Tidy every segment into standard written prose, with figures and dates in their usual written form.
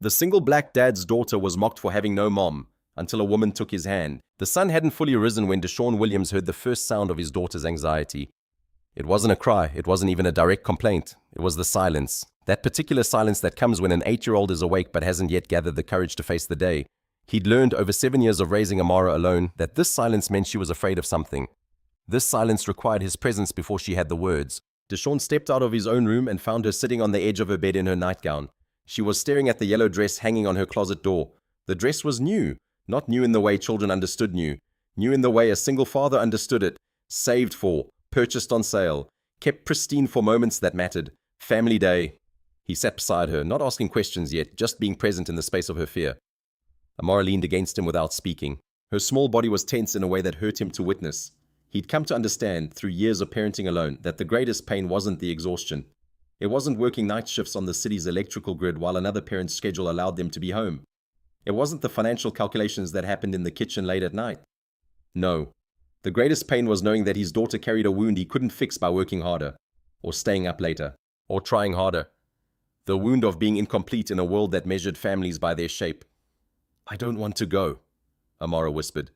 The single black dad's daughter was mocked for having no mom, until a woman took his hand. The sun hadn't fully risen when Deshaun Williams heard the first sound of his daughter's anxiety. It wasn't a cry, it wasn't even a direct complaint. It was the silence. That particular silence that comes when an 8-year-old is awake but hasn't yet gathered the courage to face the day. He'd learned over 7 years of raising Amara alone that this silence meant she was afraid of something. This silence required his presence before she had the words. Deshaun stepped out of his own room and found her sitting on the edge of her bed in her nightgown. She was staring at the yellow dress hanging on her closet door. The dress was new, not new in the way children understood new in the way a single father understood it, saved for, purchased on sale, kept pristine for moments that mattered. Family day. He sat beside her, not asking questions yet, just being present in the space of her fear. Amara leaned against him without speaking. Her small body was tense in a way that hurt him to witness. He'd come to understand, through years of parenting alone, that the greatest pain wasn't the exhaustion. It wasn't working night shifts on the city's electrical grid while another parent's schedule allowed them to be home. It wasn't the financial calculations that happened in the kitchen late at night. No. The greatest pain was knowing that his daughter carried a wound he couldn't fix by working harder, or staying up later, or trying harder. The wound of being incomplete in a world that measured families by their shape. "I don't want to go," Amara whispered.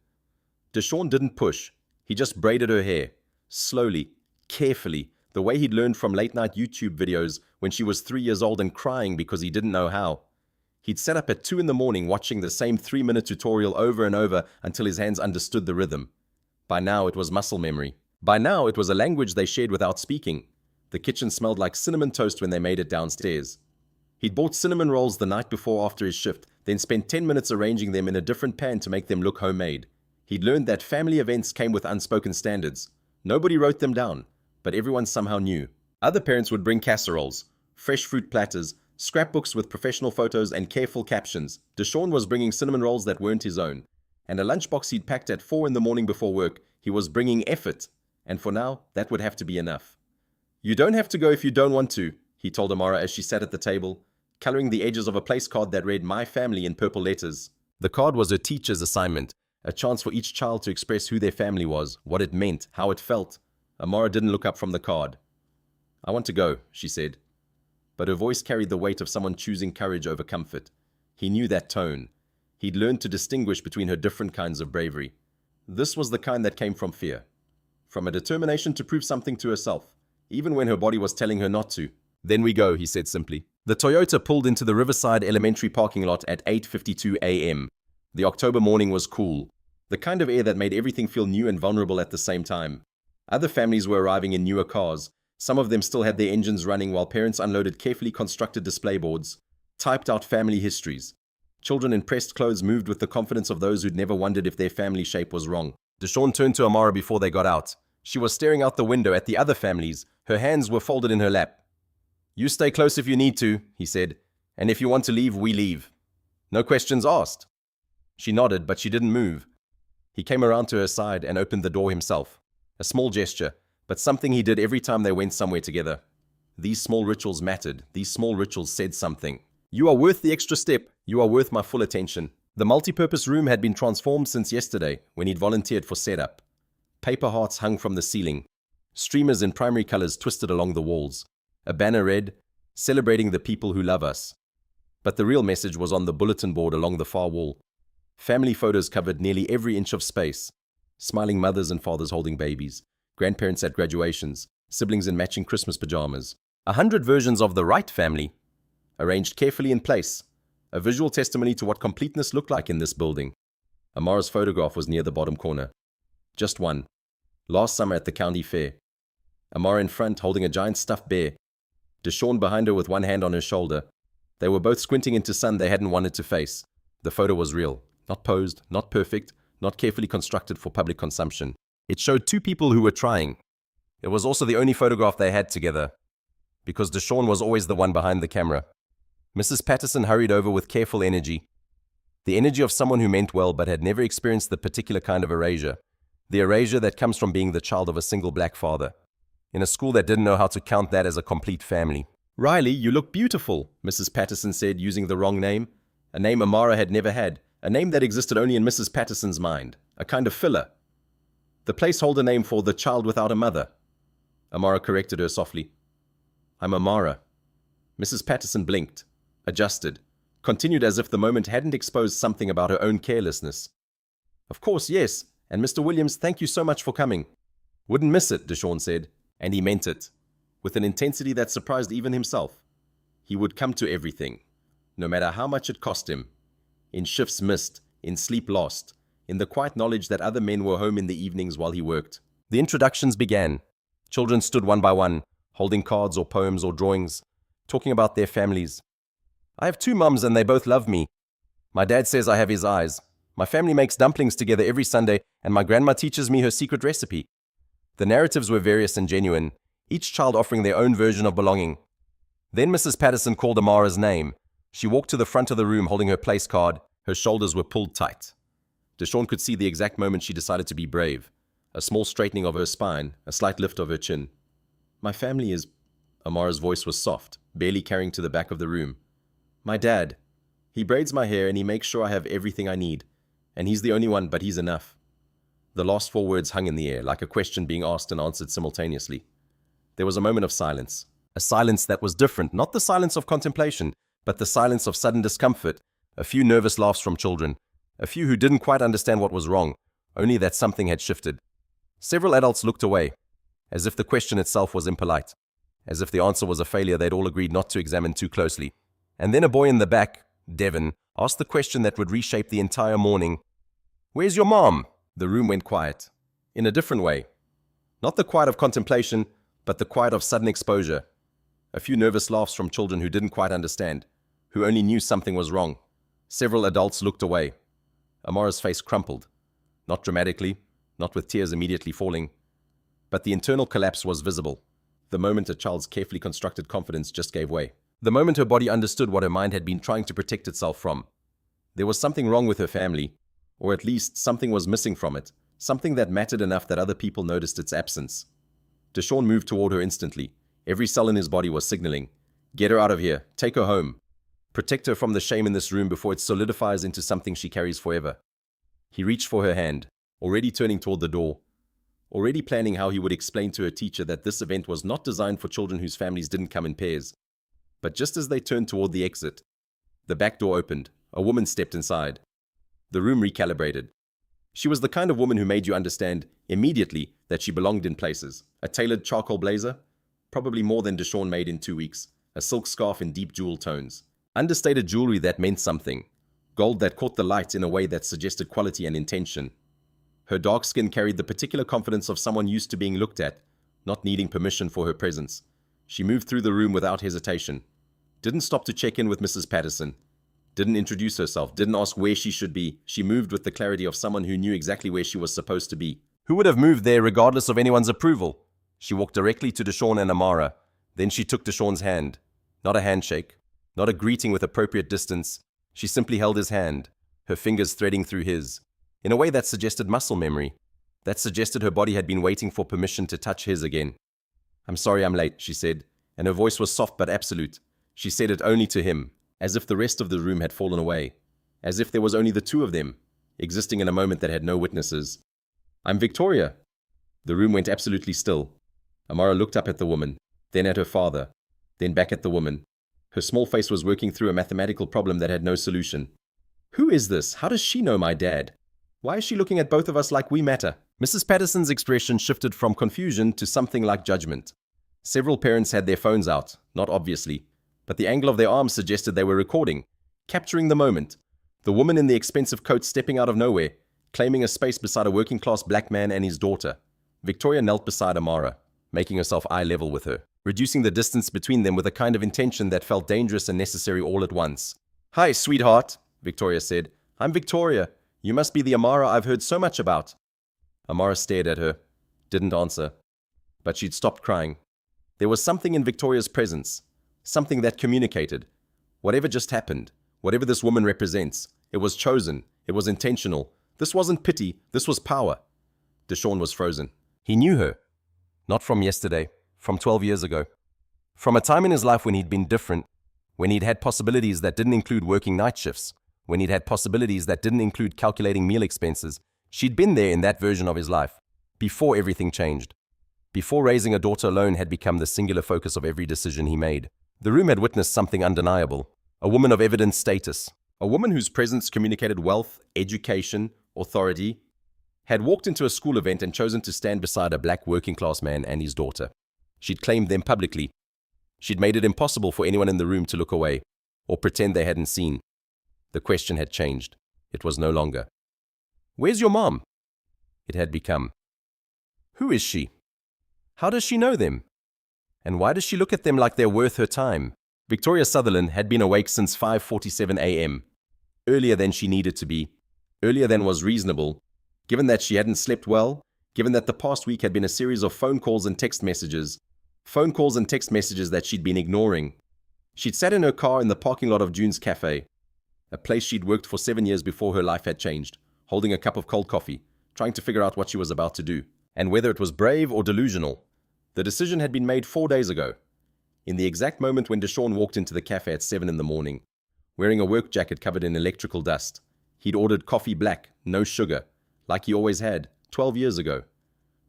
Deshaun didn't push. He just braided her hair, slowly, carefully, the way he'd learned from late-night YouTube videos when she was 3 years old and crying because he didn't know how. He'd sat up at 2 in the morning watching the same 3-minute tutorial over and over until his hands understood the rhythm. By now, it was muscle memory. By now, it was a language they shared without speaking. The kitchen smelled like cinnamon toast when they made it downstairs. He'd bought cinnamon rolls the night before after his shift, then spent 10 minutes arranging them in a different pan to make them look homemade. He'd learned that family events came with unspoken standards. Nobody wrote them down, but everyone somehow knew. Other parents would bring casseroles, fresh fruit platters, scrapbooks with professional photos and careful captions. Deshaun was bringing cinnamon rolls that weren't his own. And a lunchbox he'd packed at 4 in the morning before work. He was bringing effort. And for now, that would have to be enough. "You don't have to go if you don't want to," he told Amara as she sat at the table, coloring the edges of a place card that read "My Family" in purple letters. The card was her teacher's assignment, a chance for each child to express who their family was, what it meant, how it felt. Amara didn't look up from the card. "I want to go," she said. But her voice carried the weight of someone choosing courage over comfort. He knew that tone. He'd learned to distinguish between her different kinds of bravery. This was the kind that came from fear. From a determination to prove something to herself, even when her body was telling her not to. "Then we go," he said simply. The Toyota pulled into the Riverside Elementary parking lot at 8:52 a.m. The October morning was cool, the kind of air that made everything feel new and vulnerable at the same time. Other families were arriving in newer cars. Some of them still had their engines running while parents unloaded carefully constructed display boards, typed out family histories. Children in pressed clothes moved with the confidence of those who'd never wondered if their family shape was wrong. Deshaun turned to Amara before they got out. She was staring out the window at the other families. Her hands were folded in her lap. "You stay close if you need to," he said. "And if you want to leave, we leave. No questions asked." She nodded, but she didn't move. He came around to her side and opened the door himself. A small gesture, but something he did every time they went somewhere together. These small rituals mattered. These small rituals said something. "You are worth the extra step. You are worth my full attention." The multi-purpose room had been transformed since yesterday, when he'd volunteered for setup. Paper hearts hung from the ceiling. Streamers in primary colors twisted along the walls. A banner read, "Celebrating the people who love us." But the real message was on the bulletin board along the far wall. Family photos covered nearly every inch of space. Smiling mothers and fathers holding babies, grandparents at graduations, siblings in matching Christmas pajamas. 100 versions of the right family, arranged carefully in place. A visual testimony to what completeness looked like in this building. Amara's photograph was near the bottom corner. Just one. Last summer at the county fair. Amara in front holding a giant stuffed bear. Deshaun behind her with one hand on her shoulder. They were both squinting into sun they hadn't wanted to face. The photo was real. Not posed, not perfect, not carefully constructed for public consumption. It showed two people who were trying. It was also the only photograph they had together, because Deshaun was always the one behind the camera. Mrs. Patterson hurried over with careful energy. The energy of someone who meant well but had never experienced the particular kind of erasure. The erasure that comes from being the child of a single black father. In a school that didn't know how to count that as a complete family. "Riley, you look beautiful," Mrs. Patterson said, using the wrong name. A name Amara had never had. A name that existed only in Mrs. Patterson's mind. A kind of filler. The placeholder name for the child without a mother. Amara corrected her softly. "I'm Amara." Mrs. Patterson blinked, adjusted, continued as if the moment hadn't exposed something about her own carelessness. Of course, yes. And Mr. Williams, thank you so much for coming. Wouldn't miss it, Deshawn said, and he meant it, with an intensity that surprised even himself. He would come to everything, no matter how much it cost him. In shifts missed, in sleep lost, in the quiet knowledge that other men were home in the evenings while he worked. The introductions began. Children stood one by one, holding cards or poems or drawings, talking about their families. I have 2 mums and they both love me. My dad says I have his eyes. My family makes dumplings together every Sunday and my grandma teaches me her secret recipe. The narratives were various and genuine, each child offering their own version of belonging. Then Mrs. Patterson called Amara's name. She walked to the front of the room holding her place card. Her shoulders were pulled tight. Deshawn could see the exact moment she decided to be brave. A small straightening of her spine, a slight lift of her chin. My family is... Amara's voice was soft, barely carrying to the back of the room. My dad. He braids my hair and he makes sure I have everything I need. And he's the only one, but he's enough. The last 4 words hung in the air, like a question being asked and answered simultaneously. There was a moment of silence. A silence that was different, not the silence of contemplation, but the silence of sudden discomfort. A few nervous laughs from children. A few who didn't quite understand what was wrong, only that something had shifted. Several adults looked away, as if the question itself was impolite, as if the answer was a failure they'd all agreed not to examine too closely. And then a boy in the back, Devon, asked the question that would reshape the entire morning. Where's your mom? The room went quiet, in a different way. Not the quiet of contemplation, but the quiet of sudden exposure. A few nervous laughs from children who didn't quite understand, who only knew something was wrong. Several adults looked away. Amara's face crumpled. Not dramatically, not with tears immediately falling, but the internal collapse was visible. The moment a child's carefully constructed confidence just gave way. The moment her body understood what her mind had been trying to protect itself from. There was something wrong with her family, or at least something was missing from it, something that mattered enough that other people noticed its absence. Deshawn moved toward her instantly. Every cell in his body was signaling, get her out of here, take her home. Protect her from the shame in this room before it solidifies into something she carries forever. He reached for her hand, already turning toward the door, already planning how he would explain to her teacher that this event was not designed for children whose families didn't come in pairs. But just as they turned toward the exit, the back door opened. A woman stepped inside. The room recalibrated. She was the kind of woman who made you understand immediately that she belonged in places. A tailored charcoal blazer, probably more than Deshawn made in 2 weeks. A silk scarf in deep jewel tones. Understated jewelry that meant something. Gold that caught the light in a way that suggested quality and intention. Her dark skin carried the particular confidence of someone used to being looked at, not needing permission for her presence. She moved through the room without hesitation. Didn't stop to check in with Mrs. Patterson. Didn't introduce herself. Didn't ask where she should be. She moved with the clarity of someone who knew exactly where she was supposed to be. Who would have moved there regardless of anyone's approval? She walked directly to Deshawn and Amara. Then she took Deshawn's hand. Not a handshake. Not a greeting with appropriate distance. She simply held his hand, her fingers threading through his, in a way that suggested muscle memory, that suggested her body had been waiting for permission to touch his again. I'm sorry I'm late, she said, and her voice was soft but absolute. She said it only to him, as if the rest of the room had fallen away, as if there was only the 2 of them, existing in a moment that had no witnesses. I'm Victoria. The room went absolutely still. Amara looked up at the woman, then at her father, then back at the woman. Her small face was working through a mathematical problem that had no solution. Who is this? How does she know my dad? Why is she looking at both of us like we matter? Mrs. Patterson's expression shifted from confusion to something like judgment. Several parents had their phones out, not obviously, but the angle of their arms suggested they were recording, capturing the moment. The woman in the expensive coat stepping out of nowhere, claiming a space beside a working-class black man and his daughter. Victoria knelt beside Amara, making herself eye level with her, reducing the distance between them with a kind of intention that felt dangerous and necessary all at once. Hi, sweetheart, Victoria said. I'm Victoria. You must be the Amara I've heard so much about. Amara stared at her, didn't answer, but she'd stopped crying. There was something in Victoria's presence, something that communicated. Whatever just happened, whatever this woman represents, it was chosen, it was intentional. This wasn't pity, this was power. Deshawn was frozen. He knew her. Not from yesterday, from 12 years ago. From a time in his life when he'd been different, when he'd had possibilities that didn't include working night shifts, when he'd had possibilities that didn't include calculating meal expenses. She'd been there in that version of his life, before everything changed. Before raising a daughter alone had become the singular focus of every decision he made. The room had witnessed something undeniable, A woman of evident status. A woman whose presence communicated wealth, education, authority, had walked into a school event and chosen to stand beside a black working-class man and his daughter. She'd claimed them publicly. She'd made it impossible for anyone in the room to look away or pretend they hadn't seen. The question had changed. It was no longer, "Where's your mom?" It had become, "Who is she? How does she know them? And why does she look at them like they're worth her time?" Victoria Sutherland had been awake since 5:47 a.m., earlier than she needed to be, earlier than was reasonable, given that she hadn't slept well, given that the past week had been a series of phone calls and text messages that she'd been ignoring. She'd sat in her car in the parking lot of June's Cafe, a place she'd worked for 7 years before her life had changed, holding a cup of cold coffee, trying to figure out what she was about to do, and whether it was brave or delusional. The decision had been made 4 days ago, in the exact moment when Deshawn walked into the cafe at 7 in the morning, wearing a work jacket covered in electrical dust. He'd ordered coffee black, no sugar, like he always had, 12 years ago,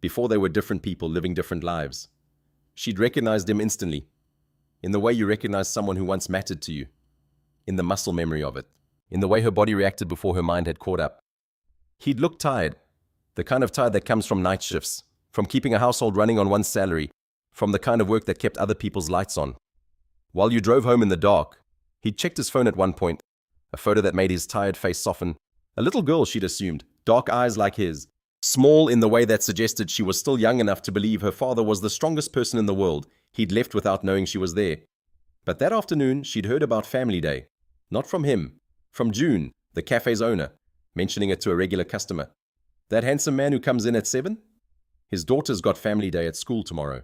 before they were different people living different lives. She'd recognized him instantly, in the way you recognize someone who once mattered to you, in the muscle memory of it, in the way her body reacted before her mind had caught up. He'd looked tired, the kind of tired that comes from night shifts, from keeping a household running on one's salary, from the kind of work that kept other people's lights on. While you drove home in the dark, he'd checked his phone at one point, a photo that made his tired face soften. A little girl, she'd assumed, dark eyes like his, small in the way that suggested she was still young enough to believe her father was the strongest person in the world. He'd left without knowing she was there. But that afternoon, she'd heard about Family Day. Not from him, from June, the cafe's owner, mentioning it to a regular customer. "That handsome man who comes in at 7? His daughter's got Family Day at school tomorrow.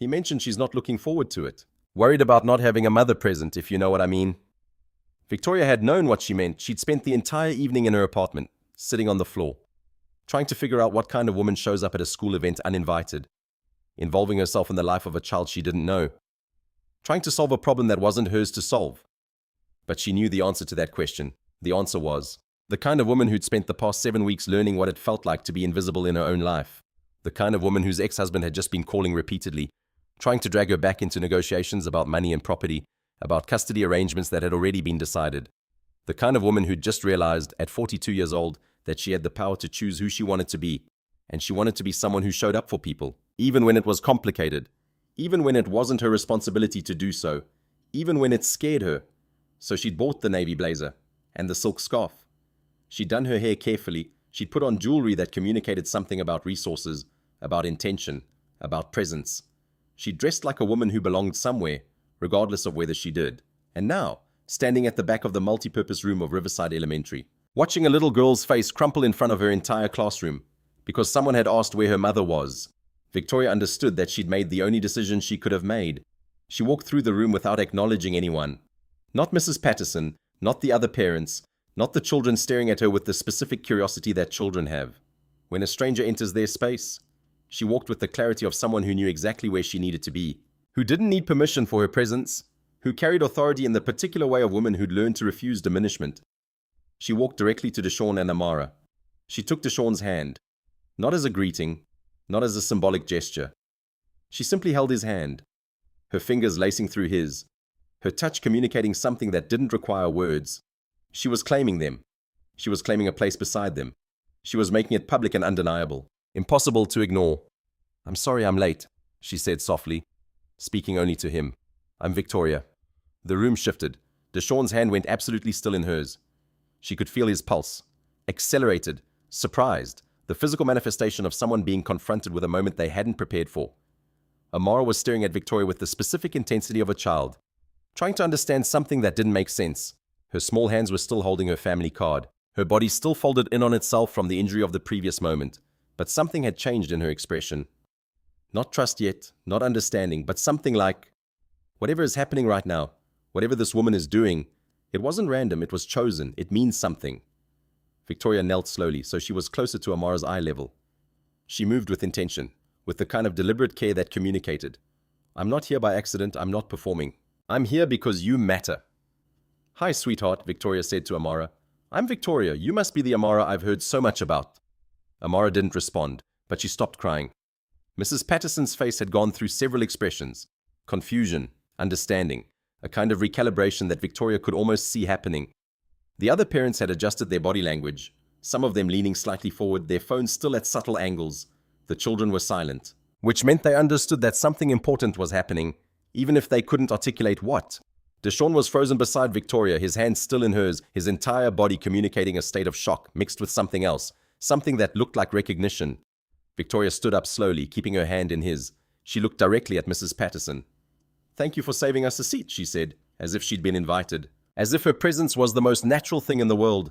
He mentioned she's not looking forward to it. Worried about not having a mother present, if you know what I mean." Victoria had known what she meant. She'd spent the entire evening in her apartment, sitting on the floor, trying to figure out what kind of woman shows up at a school event uninvited, involving herself in the life of a child she didn't know, trying to solve a problem that wasn't hers to solve. But she knew the answer to that question. The answer was the kind of woman who'd spent the past 7 weeks learning what it felt like to be invisible in her own life, the kind of woman whose ex-husband had just been calling repeatedly, trying to drag her back into negotiations about money and property, about custody arrangements that had already been decided. The kind of woman who'd just realized, at 42 years old, that she had the power to choose who she wanted to be, and she wanted to be someone who showed up for people, even when it was complicated, even when it wasn't her responsibility to do so, even when it scared her. So she'd bought the navy blazer and the silk scarf. She'd done her hair carefully. She'd put on jewelry that communicated something about resources, about intention, about presence. She dressed like a woman who belonged somewhere, regardless of whether she did. And now, standing at the back of the multi-purpose room of Riverside Elementary, watching a little girl's face crumple in front of her entire classroom, because someone had asked where her mother was, Victoria understood that she'd made the only decision she could have made. She walked through the room without acknowledging anyone. Not Mrs. Patterson, not the other parents, not the children staring at her with the specific curiosity that children have. When a stranger enters their space, she walked with the clarity of someone who knew exactly where she needed to be, who didn't need permission for her presence, who carried authority in the particular way of women who'd learned to refuse diminishment. She walked directly to Deshawn and Amara. She took Deshawn's hand, not as a greeting, not as a symbolic gesture. She simply held his hand, her fingers lacing through his, her touch communicating something that didn't require words. She was claiming them. She was claiming a place beside them. She was making it public and undeniable, impossible to ignore. "I'm sorry I'm late," she said softly, speaking only to him. "I'm Victoria." The room shifted. Deshawn's hand went absolutely still in hers. She could feel his pulse, accelerated, surprised, the physical manifestation of someone being confronted with a moment they hadn't prepared for. Amara was staring at Victoria with the specific intensity of a child, trying to understand something that didn't make sense. Her small hands were still holding her family card, her body still folded in on itself from the injury of the previous moment, but something had changed in her expression. Not trust yet, not understanding, but something like, whatever is happening right now, whatever this woman is doing, it wasn't random, it was chosen, it means something. Victoria knelt slowly, so she was closer to Amara's eye level. She moved with intention, with the kind of deliberate care that communicated, "I'm not here by accident, I'm not performing. I'm here because you matter." "Hi, sweetheart," Victoria said to Amara. "I'm Victoria, you must be the Amara I've heard so much about." Amara didn't respond, but she stopped crying. Mrs. Patterson's face had gone through several expressions: confusion, understanding, a kind of recalibration that Victoria could almost see happening. The other parents had adjusted their body language, some of them leaning slightly forward, their phones still at subtle angles. The children were silent, which meant they understood that something important was happening, even if they couldn't articulate what. Deshaun was frozen beside Victoria, his hand still in hers, his entire body communicating a state of shock mixed with something else, something that looked like recognition. Victoria stood up slowly, keeping her hand in his. She looked directly at Mrs. Patterson. "Thank you for saving us a seat," she said, as if she'd been invited, as if her presence was the most natural thing in the world.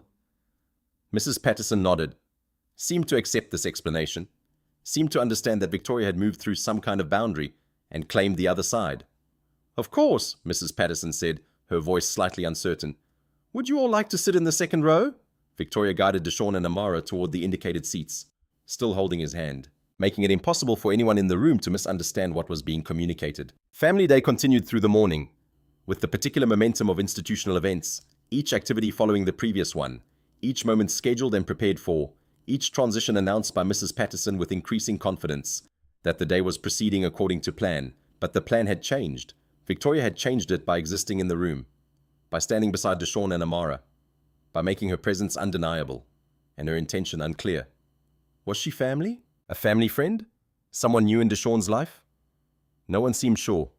Mrs. Patterson nodded, seemed to accept this explanation, seemed to understand that Victoria had moved through some kind of boundary and claimed the other side. "Of course," Mrs. Patterson said, her voice slightly uncertain. "Would you all like to sit in the second row?" Victoria guided Deshaun and Amara toward the indicated seats, still holding his hand, making it impossible for anyone in the room to misunderstand what was being communicated. Family Day continued through the morning, with the particular momentum of institutional events, each activity following the previous one, each moment scheduled and prepared for, each transition announced by Mrs. Patterson with increasing confidence that the day was proceeding according to plan. But the plan had changed. Victoria had changed it by existing in the room, by standing beside Deshaun and Amara, by making her presence undeniable and her intention unclear. Was she family? A family friend? Someone new in Deshaun's life? No one seemed sure,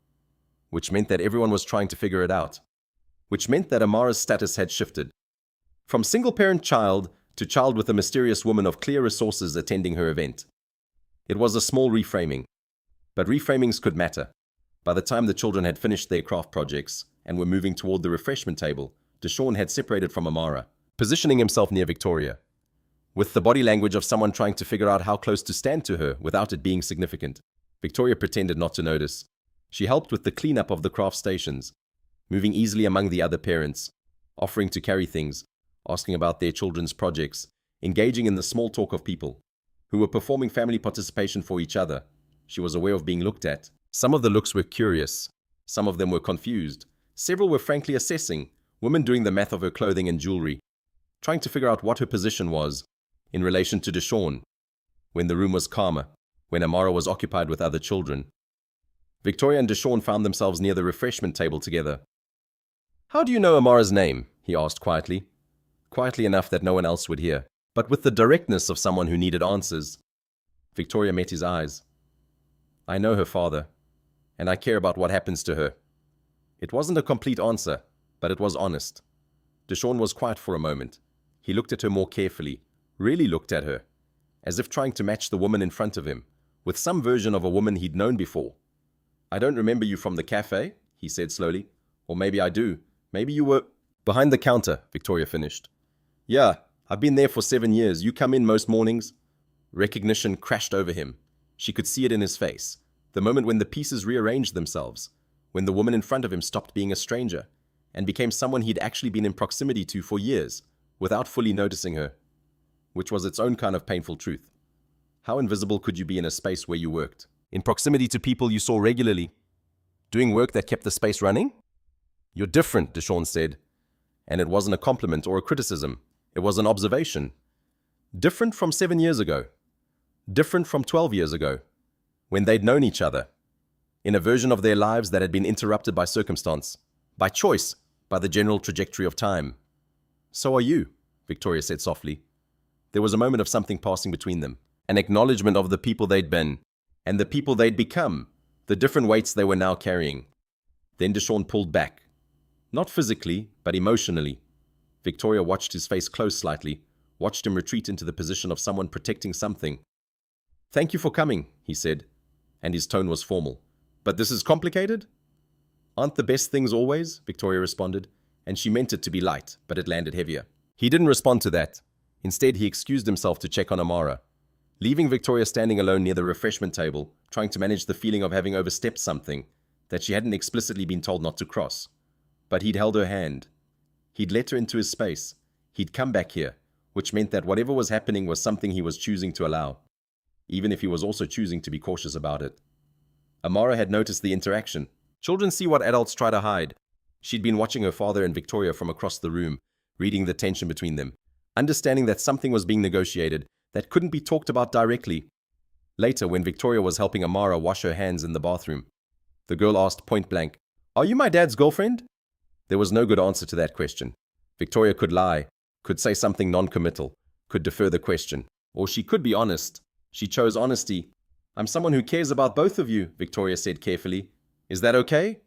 which meant that everyone was trying to figure it out, which meant that Amara's status had shifted. From single-parent child to child with a mysterious woman of clear resources attending her event. It was a small reframing, but reframings could matter. By the time the children had finished their craft projects and were moving toward the refreshment table, Deshaun had separated from Amara, positioning himself near Victoria, with the body language of someone trying to figure out how close to stand to her without it being significant. Victoria pretended not to notice. She helped with the cleanup of the craft stations, moving easily among the other parents, offering to carry things, asking about their children's projects, engaging in the small talk of people who were performing family participation for each other. She was aware of being looked at. Some of the looks were curious. Some of them were confused. Several were frankly assessing, women doing the math of her clothing and jewelry, trying to figure out what her position was in relation to Deshaun, when the room was calmer, when Amara was occupied with other children. Victoria and Deshaun found themselves near the refreshment table together. "How do you know Amara's name?" he asked quietly enough that no one else would hear, but with the directness of someone who needed answers. Victoria met his eyes. "I know her father, and I care about what happens to her." It wasn't a complete answer, but it was honest. Deshaun was quiet for a moment. He looked at her more carefully, really looked at her, as if trying to match the woman in front of him, with some version of a woman he'd known before. "I don't remember you from the cafe," he said slowly. "Or maybe I do. Maybe you were—" "Behind the counter," Victoria finished. "Yeah, I've been there for 7 years. You come in most mornings." Recognition crashed over him. She could see it in his face. The moment when the pieces rearranged themselves, when the woman in front of him stopped being a stranger and became someone he'd actually been in proximity to for years, without fully noticing her, which was its own kind of painful truth. How invisible could you be in a space where you worked? In proximity to people you saw regularly, doing work that kept the space running? "You're different," Deshaun said. And it wasn't a compliment or a criticism. It was an observation. Different from 7 years ago. Different from 12 years ago, when they'd known each other, in a version of their lives that had been interrupted by circumstance, by choice, by the general trajectory of time. "So are you," Victoria said softly. There was a moment of something passing between them, an acknowledgement of the people they'd been, and the people they'd become, the different weights they were now carrying. Then Deshaun pulled back. Not physically, but emotionally. Victoria watched his face close slightly, watched him retreat into the position of someone protecting something. "Thank you for coming," he said, and his tone was formal. "But this is complicated?" "Aren't the best things always?" Victoria responded, and she meant it to be light, but it landed heavier. He didn't respond to that. Instead, he excused himself to check on Amara, leaving Victoria standing alone near the refreshment table, trying to manage the feeling of having overstepped something that she hadn't explicitly been told not to cross. But he'd held her hand. He'd let her into his space. He'd come back here, which meant that whatever was happening was something he was choosing to allow, even if he was also choosing to be cautious about it. Amara had noticed the interaction. Children see what adults try to hide. She'd been watching her father and Victoria from across the room, reading the tension between them, understanding that something was being negotiated that couldn't be talked about directly. Later, when Victoria was helping Amara wash her hands in the bathroom, the girl asked point blank, "Are you my dad's girlfriend?" There was no good answer to that question. Victoria could lie, could say something non-committal, could defer the question, or she could be honest. She chose honesty. "I'm someone who cares about both of you," Victoria said carefully. "Is that okay?"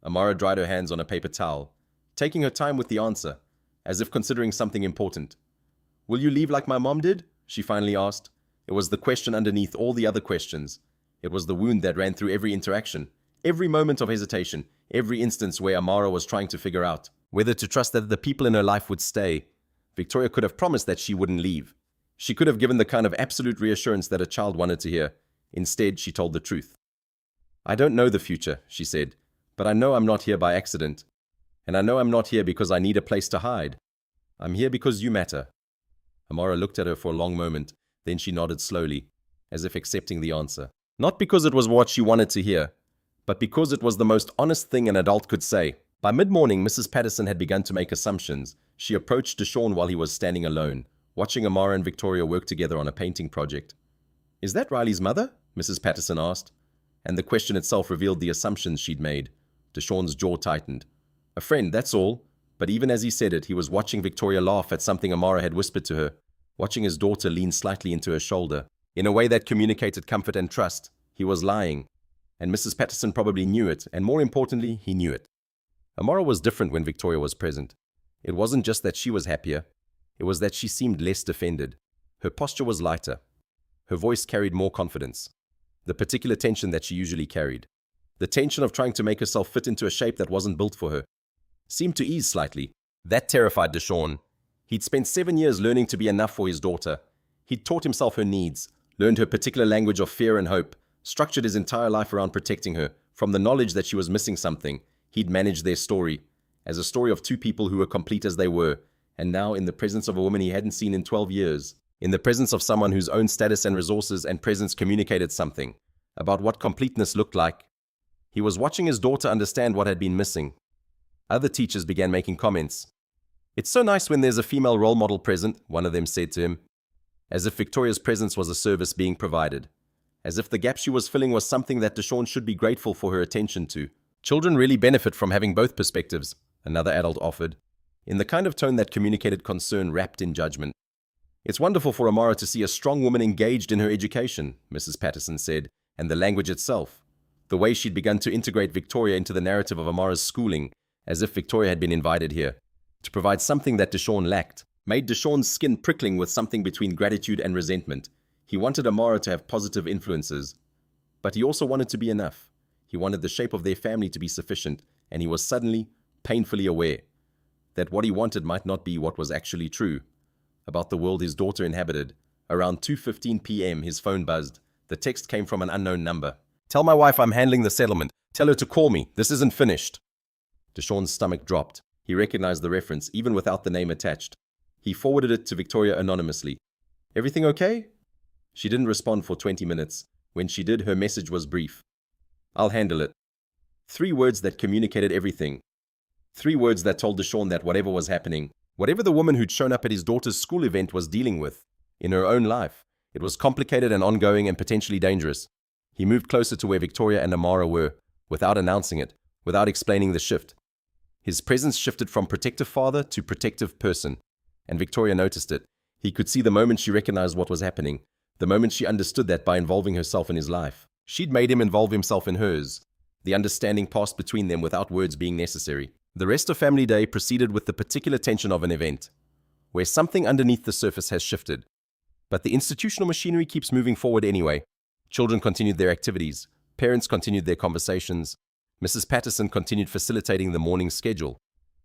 Amara dried her hands on a paper towel, taking her time with the answer, as if considering something important. "Will you leave like my mom did?" she finally asked. It was the question underneath all the other questions. It was the wound that ran through every interaction, every moment of hesitation, every instance where Amara was trying to figure out whether to trust that the people in her life would stay. Victoria could have promised that she wouldn't leave. She could have given the kind of absolute reassurance that a child wanted to hear. Instead, she told the truth. "I don't know the future," she said, "but I know I'm not here by accident. And I know I'm not here because I need a place to hide. I'm here because you matter." Amara looked at her for a long moment, then she nodded slowly, as if accepting the answer. Not because it was what she wanted to hear, but because it was the most honest thing an adult could say. By mid-morning, Mrs. Patterson had begun to make assumptions. She approached Deshaun while he was standing alone, watching Amara and Victoria work together on a painting project. "Is that Riley's mother?" Mrs. Patterson asked, and the question itself revealed the assumptions she'd made. Deshaun's jaw tightened. "A friend, that's all." But even as he said it, he was watching Victoria laugh at something Amara had whispered to her, watching his daughter lean slightly into her shoulder. In a way that communicated comfort and trust, he was lying. And Mrs. Patterson probably knew it, and more importantly, he knew it. Amara was different when Victoria was present. It wasn't just that she was happier, it was that she seemed less defended. Her posture was lighter. Her voice carried more confidence. The particular tension that she usually carried. The tension of trying to make herself fit into a shape that wasn't built for her. Seemed to ease slightly. That terrified Deshaun. He'd spent 7 years learning to be enough for his daughter. He'd taught himself her needs, learned her particular language of fear and hope, structured his entire life around protecting her. From the knowledge that she was missing something, he'd managed their story, as a story of two people who were complete as they were, and now in the presence of a woman he hadn't seen in 12 years, in the presence of someone whose own status and resources and presence communicated something about what completeness looked like. He was watching his daughter understand what had been missing. Other teachers began making comments. "It's so nice when there's a female role model present," one of them said to him, as if Victoria's presence was a service being provided, as if the gap she was filling was something that Deshaun should be grateful for her attention to. "Children really benefit from having both perspectives," another adult offered, in the kind of tone that communicated concern wrapped in judgment. "It's wonderful for Amara to see a strong woman engaged in her education," Mrs. Patterson said, and the language itself, the way she'd begun to integrate Victoria into the narrative of Amara's schooling, as if Victoria had been invited here to provide something that Deshaun lacked, made Deshaun's skin prickling with something between gratitude and resentment. He wanted Amara to have positive influences, but he also wanted to be enough. He wanted the shape of their family to be sufficient, and he was suddenly, painfully aware that what he wanted might not be what was actually true about the world his daughter inhabited. Around 2:15 p.m. his phone buzzed. The text came from an unknown number. "Tell my wife I'm handling the settlement. Tell her to call me. This isn't finished." Deshaun's stomach dropped. He recognized the reference, even without the name attached. He forwarded it to Victoria anonymously. "Everything okay?" She didn't respond for 20 minutes. When she did, her message was brief. "I'll handle it." 3 words that communicated everything. 3 words that told Deshaun that whatever was happening, whatever the woman who'd shown up at his daughter's school event was dealing with, in her own life, it was complicated and ongoing and potentially dangerous. He moved closer to where Victoria and Amara were, without announcing it, without explaining the shift. His presence shifted from protective father to protective person, and Victoria noticed it. He could see the moment she recognized what was happening, the moment she understood that by involving herself in his life, she'd made him involve himself in hers. The understanding passed between them without words being necessary. The rest of Family Day proceeded with the particular tension of an event, where something underneath the surface has shifted. But the institutional machinery keeps moving forward anyway. Children continued their activities. Parents continued their conversations. Mrs. Patterson continued facilitating the morning schedule.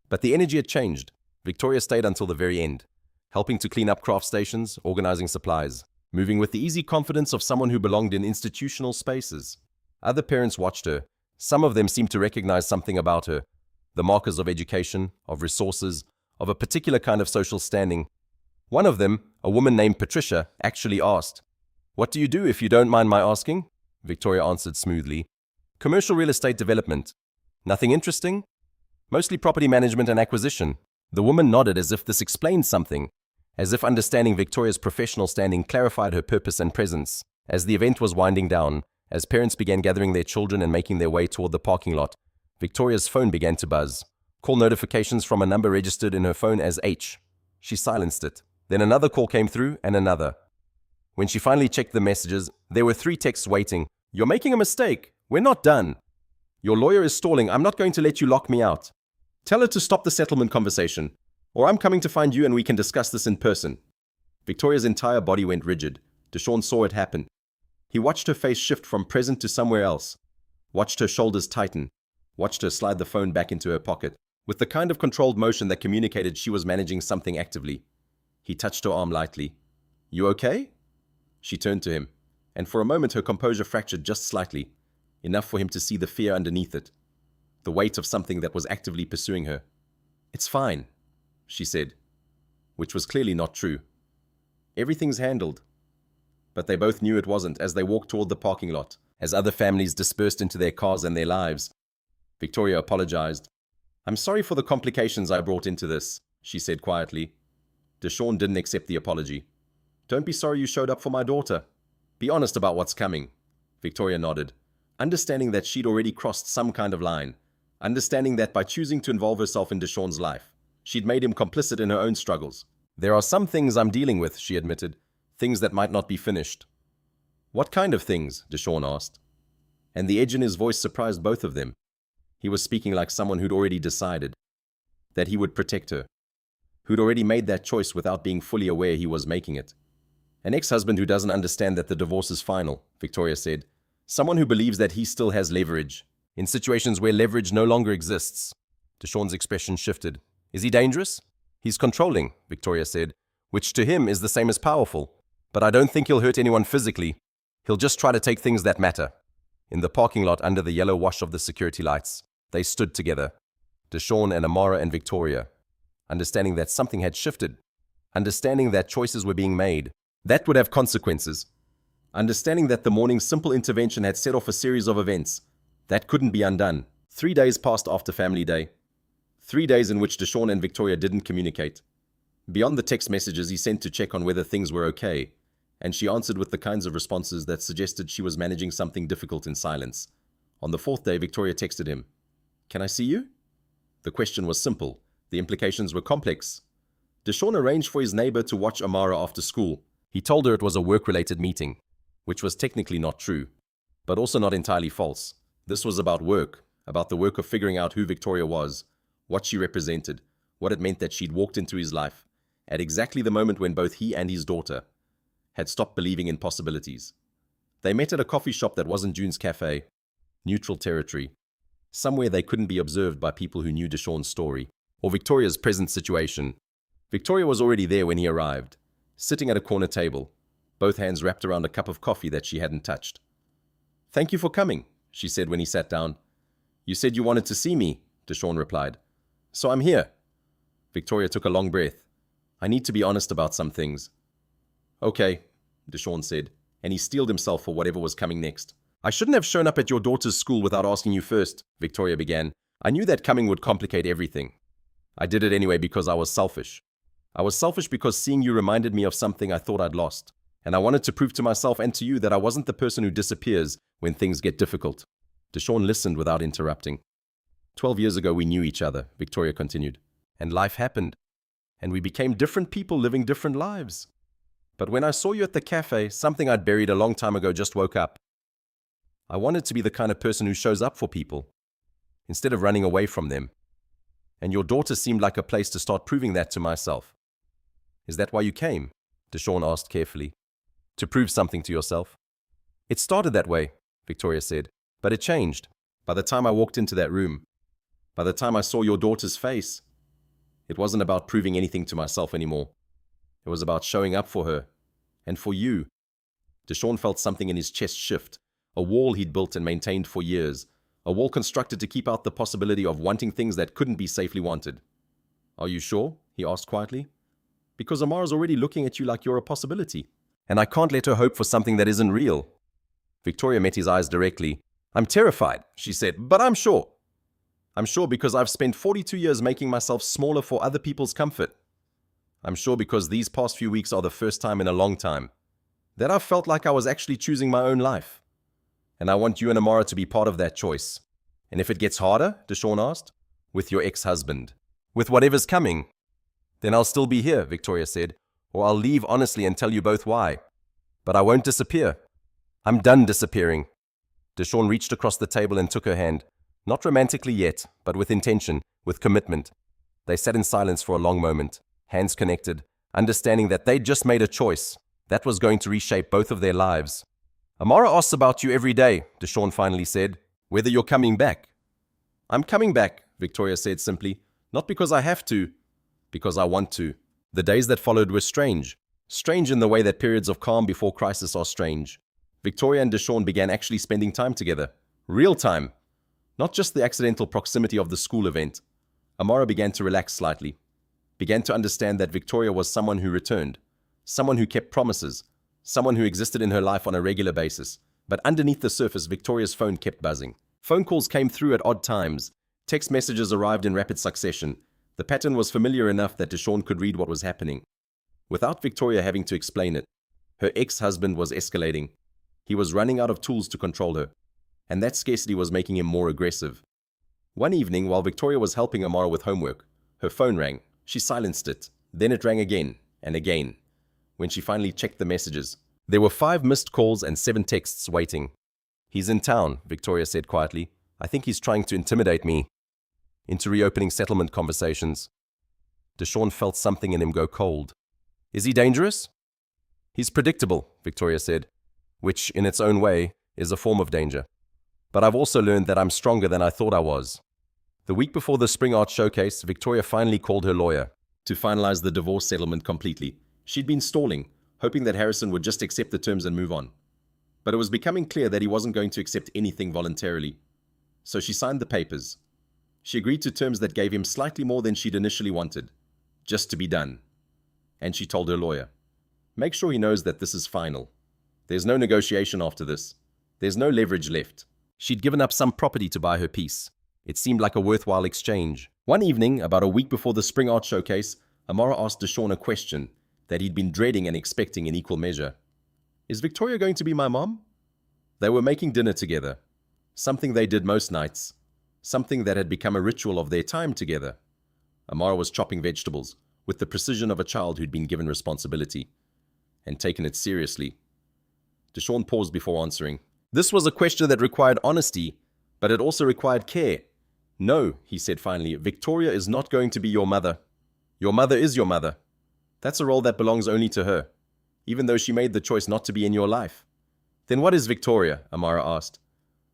But the energy had changed. Victoria stayed until the very end, helping to clean up craft stations, organizing supplies, moving with the easy confidence of someone who belonged in institutional spaces. Other parents watched her. Some of them seemed to recognize something about her, the markers of education, of resources, of a particular kind of social standing. One of them, a woman named Patricia, actually asked, "What do you do, if you don't mind my asking?" Victoria answered smoothly, "Commercial real estate development." "Nothing interesting?" "Mostly property management and acquisition." The woman nodded as if this explained something, as if understanding Victoria's professional standing clarified her purpose and presence. As the event was winding down, as parents began gathering their children and making their way toward the parking lot, Victoria's phone began to buzz. Call notifications from a number registered in her phone as H. She silenced it. Then another call came through and another. When she finally checked the messages, there were 3 texts waiting. "You're making a mistake. We're not done. Your lawyer is stalling. I'm not going to let you lock me out. Tell her to stop the settlement conversation, or I'm coming to find you and we can discuss this in person." Victoria's entire body went rigid. Deshawn saw it happen. He watched her face shift from present to somewhere else, watched her shoulders tighten, watched her slide the phone back into her pocket, with the kind of controlled motion that communicated she was managing something actively. He touched her arm lightly. "You okay?" She turned to him, and for a moment her composure fractured just slightly, enough for him to see the fear underneath it, the weight of something that was actively pursuing her. "It's fine," she said, which was clearly not true. "Everything's handled." But they both knew it wasn't as they walked toward the parking lot, as other families dispersed into their cars and their lives. Victoria apologized. "I'm sorry for the complications I brought into this," she said quietly. Deshawn didn't accept the apology. "Don't be sorry you showed up for my daughter. Be honest about what's coming." Victoria nodded, understanding that she'd already crossed some kind of line, understanding that by choosing to involve herself in Deshawn's life, she'd made him complicit in her own struggles. "There are some things I'm dealing with," she admitted, "things that might not be finished." "What kind of things?" Deshawn asked. And the edge in his voice surprised both of them. He was speaking like someone who'd already decided that he would protect her, who'd already made that choice without being fully aware he was making it. "An ex-husband who doesn't understand that the divorce is final," Victoria said. "Someone who believes that he still has leverage, in situations where leverage no longer exists." Deshawn's expression shifted. "Is he dangerous?" "He's controlling," Victoria said, "which to him is the same as powerful. But I don't think he'll hurt anyone physically. He'll just try to take things that matter." In the parking lot under the yellow wash of the security lights, they stood together, Deshawn and Amara and Victoria, understanding that something had shifted, understanding that choices were being made that would have consequences, understanding that the morning's simple intervention had set off a series of events that couldn't be undone. 3 days passed after Family Day. 3 days in which Deshawn and Victoria didn't communicate. Beyond the text messages he sent to check on whether things were okay, and she answered with the kinds of responses that suggested she was managing something difficult in silence. On the 4th day, Victoria texted him, "Can I see you?" The question was simple. The implications were complex. Deshawn arranged for his neighbor to watch Amara after school. He told her it was a work-related meeting, which was technically not true, but also not entirely false. This was about work, about the work of figuring out who Victoria was, what she represented, what it meant that she'd walked into his life, at exactly the moment when both he and his daughter had stopped believing in possibilities. They met at a coffee shop that wasn't June's cafe, neutral territory, somewhere they couldn't be observed by people who knew Deshawn's story, or Victoria's present situation. Victoria was already there when he arrived, sitting at a corner table, both hands wrapped around a cup of coffee that she hadn't touched. "Thank you for coming," she said when he sat down. "You said you wanted to see me," Deshawn replied. "So I'm here." Victoria took a long breath. "I need to be honest about some things." "Okay," Deshawn said, and he steeled himself for whatever was coming next. "I shouldn't have shown up at your daughter's school without asking you first," Victoria began. "I knew that coming would complicate everything. I did it anyway because I was selfish. I was selfish because seeing you reminded me of something I thought I'd lost, and I wanted to prove to myself and to you that I wasn't the person who disappears when things get difficult." Deshawn listened without interrupting. 12 years ago we knew each other," Victoria continued, "and life happened, and we became different people living different lives. But when I saw you at the cafe, something I'd buried a long time ago just woke up. I wanted to be the kind of person who shows up for people, instead of running away from them. And your daughter seemed like a place to start proving that to myself." "Is that why you came?" Deshawn asked carefully. "To prove something to yourself?" "It started that way," Victoria said, "but it changed. By the time I walked into that room, by the time I saw your daughter's face, it wasn't about proving anything to myself anymore. It was about showing up for her, and for you." Deshawn felt something in his chest shift, a wall he'd built and maintained for years, a wall constructed to keep out the possibility of wanting things that couldn't be safely wanted. "Are you sure?" he asked quietly. "Because Amara's already looking at you like you're a possibility, and I can't let her hope for something that isn't real." Victoria met his eyes directly. "I'm terrified," she said, "but I'm sure. I'm sure because I've spent 42 years making myself smaller for other people's comfort. I'm sure because these past few weeks are the first time in a long time that I've felt like I was actually choosing my own life. And I want you and Amara to be part of that choice. And if it gets harder, Deshawn asked. With your ex-husband. With whatever's coming. Then I'll still be here, Victoria said, or I'll leave honestly and tell you both why. But I won't disappear. I'm done disappearing. Deshawn reached across the table and took her hand. Not romantically yet, but with intention, with commitment. They sat in silence for a long moment, hands connected, understanding that they'd just made a choice that was going to reshape both of their lives. Amara asks about you every day, Deshawn finally said, whether you're coming back. I'm coming back, Victoria said simply, not because I have to, because I want to. The days that followed were strange. Strange in the way that periods of calm before crisis are strange. Victoria and Deshawn began actually spending time together. Real time. Not just the accidental proximity of the school event. Amara began to relax slightly. Began to understand that Victoria was someone who returned. Someone who kept promises. Someone who existed in her life on a regular basis. But underneath the surface, Victoria's phone kept buzzing. Phone calls came through at odd times. Text messages arrived in rapid succession. The pattern was familiar enough that Deshawn could read what was happening. Without Victoria having to explain it, her ex-husband was escalating. He was running out of tools to control her. And that scarcity was making him more aggressive. One evening, while Victoria was helping Amara with homework, her phone rang. She silenced it. Then it rang again and again. When she finally checked the messages, there were 5 missed calls and 7 texts waiting. He's in town, Victoria said quietly. I think he's trying to intimidate me into reopening settlement conversations. Deshawn felt something in him go cold. Is he dangerous? He's predictable, Victoria said, which, in its own way, is a form of danger. But I've also learned that I'm stronger than I thought I was. The week before the Spring Art Showcase, Victoria finally called her lawyer to finalize the divorce settlement completely. She'd been stalling, hoping that Harrison would just accept the terms and move on. But it was becoming clear that he wasn't going to accept anything voluntarily. So she signed the papers. She agreed to terms that gave him slightly more than she'd initially wanted, just to be done. And she told her lawyer, make sure he knows that this is final. There's no negotiation after this. There's no leverage left. She'd given up some property to buy her peace. It seemed like a worthwhile exchange. One evening, about a week before the Spring Art Showcase, Amara asked Deshawn a question that he'd been dreading and expecting in equal measure. Is Victoria going to be my mom? They were making dinner together. Something they did most nights. Something that had become a ritual of their time together. Amara was chopping vegetables with the precision of a child who'd been given responsibility and taken it seriously. Deshawn paused before answering. This was a question that required honesty, but it also required care. No, he said finally, Victoria is not going to be your mother. Your mother is your mother. That's a role that belongs only to her, even though she made the choice not to be in your life. Then what is Victoria? Amara asked.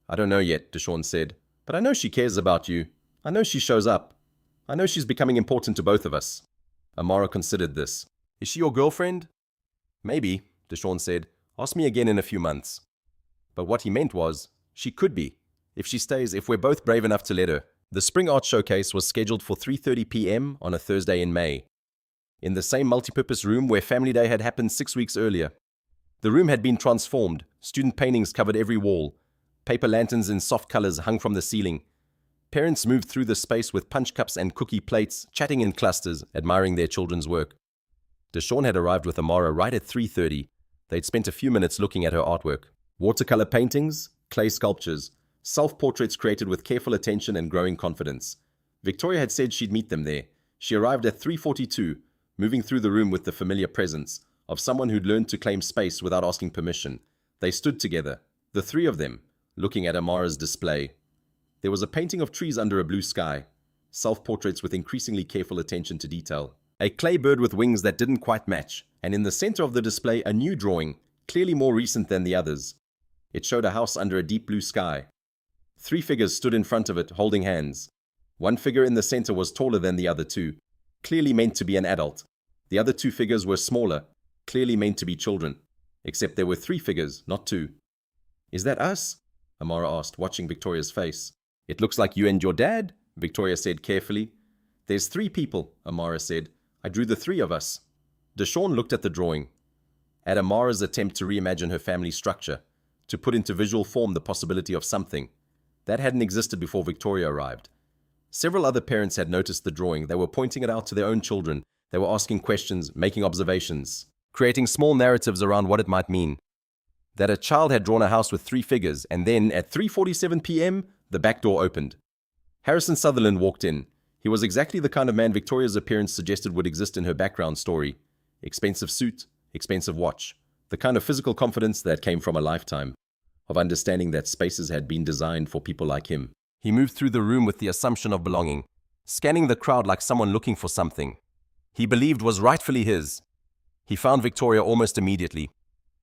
I don't know yet, Deshawn said, but I know she cares about you. I know she shows up. I know she's becoming important to both of us. Amara considered this. Is she your girlfriend? Maybe, Deshawn said. Ask me again in a few months. But what he meant was, she could be. If she stays, if we're both brave enough to let her. The Spring Art Showcase was scheduled for 3:30 p.m. on a Thursday in May, in the same multipurpose room where Family Day had happened 6 weeks earlier. The room had been transformed. Student paintings covered every wall. Paper lanterns in soft colors hung from the ceiling. Parents moved through the space with punch cups and cookie plates, chatting in clusters, admiring their children's work. Deshawn had arrived with Amara right at 3:30. They'd spent a few minutes looking at her artwork. Watercolor paintings, clay sculptures, self-portraits created with careful attention and growing confidence. Victoria had said she'd meet them there. She arrived at 3:42, moving through the room with the familiar presence of someone who'd learned to claim space without asking permission. They stood together, the 3 of them, looking at Amara's display. There was a painting of trees under a blue sky, self-portraits with increasingly careful attention to detail. A clay bird with wings that didn't quite match, and in the center of the display a new drawing, clearly more recent than the others. It showed a house under a deep blue sky. 3 figures stood in front of it, holding hands. One figure in the center was taller than the other 2, clearly meant to be an adult. The other 2 figures were smaller, clearly meant to be children. Except there were 3 figures, not 2. Is that us? Amara asked, watching Victoria's face. It looks like you and your dad, Victoria said carefully. There's 3 people, Amara said. I drew the 3 of us. Deshawn looked at the drawing, at Amara's attempt to reimagine her family structure, to put into visual form the possibility of something that hadn't existed before Victoria arrived. Several other parents had noticed the drawing. They were pointing it out to their own children. They were asking questions, making observations, creating small narratives around what it might mean. That a child had drawn a house with 3 figures, and then at 3:47 p.m., The back door opened. Harrison Sutherland walked in. He was exactly the kind of man Victoria's appearance suggested would exist in her background story. Expensive suit, expensive watch. The kind of physical confidence that came from a lifetime of understanding that spaces had been designed for people like him. He moved through the room with the assumption of belonging, scanning the crowd like someone looking for something he believed was rightfully his. He found Victoria almost immediately.